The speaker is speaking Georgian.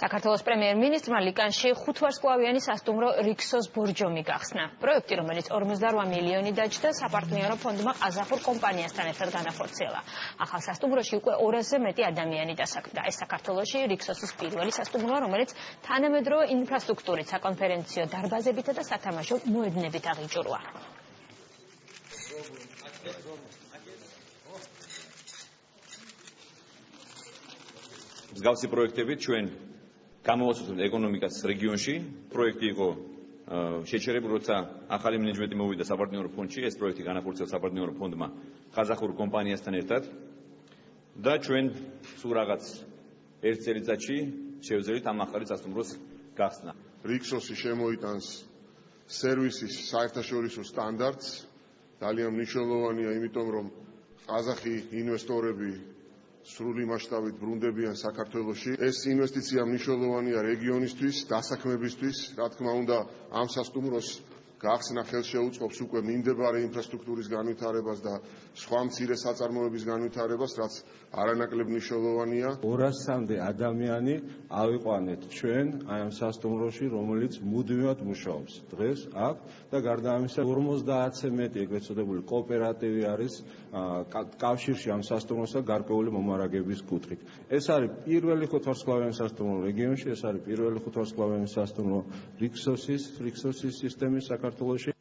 საქართველოს პრემიერ-მინისტრმა ლიკანში 5 ვარსკვლავიანი სასტუმრო რიქსოს ბორჯომი გახსნა. პროექტი, რომელიც 48 მილიონი დაჯდა, საპარტნიორო ფონდმა ყაზახურ კომპანიასთან ერთად განახორციელა. ახალ სასტუმროში უკვე 200-ზე მეტი ადამიანი დასაქმდა. ეს საქართველოში რიქსოსის პირველი სასტუმროა, რომელიც თანამედროვე ინფრასტრუქტურით, საკონფერენციო დარბაზებითა და სათამაშო მოედნებით აღიჭურვა. მსგავსი პროექტებით ჩვენ გამოვაცვლით ეკონომიკას რეგიონში. პროექტი იყო შეჩერებული, როცა ახალი მენეჯმენტი მოვიდა საპარტნიორო ფონდში. ეს პროექტი განახორციელა საპარტნიორო ფონდმა ყაზახურ კომპანიასთან ერთად და ჩვენ სულ რაღაც ერთ წელიწადში შევძლებთ ამ ახალი სასტუმროს გახსნა. რიქსოსი შემოიტანს სერვისის საერთაშორისო სტანდარტს. ძალიან მნიშვნელოვანია, იმიტომ რომ ყაზახი ინვესტორები სრული მასშტაბით ბრუნდებიან საქართველოში. ეს ინვესტიცია მნიშვნელოვანია რეგიონისთვის, დასაქმებისთვის. რა თქმა უნდა, ამ სასტუმროს გახსნა ხელს შეუწყობს უკვე მიმდებარე ინფრასტრუქტურის განვითარებას და სხვა მცირე საწარმოების განვითარებას, რაც არანაკლებ მნიშვნელოვანია. 200-მდე ადამიანი ავიყვანეთ ჩვენ აი ამ სასტუმროში, რომელიც მუდმივად მუშაობს დღეს აქ და გარდა ამისა 50-ზე მეტი ეგრეთ წოდებული კოოპერატივი არის კავშირში ამ სასტუმროსა გარკვეული მომარაგების კუთხით. ეს არის პირველი 5 ვარსკვლავიანი სასტუმრო რეგიონში, ეს არის პირველი 5 ვარსკვლავიანი სასტუმრო რიქსოსის სისტემის საქართველოში.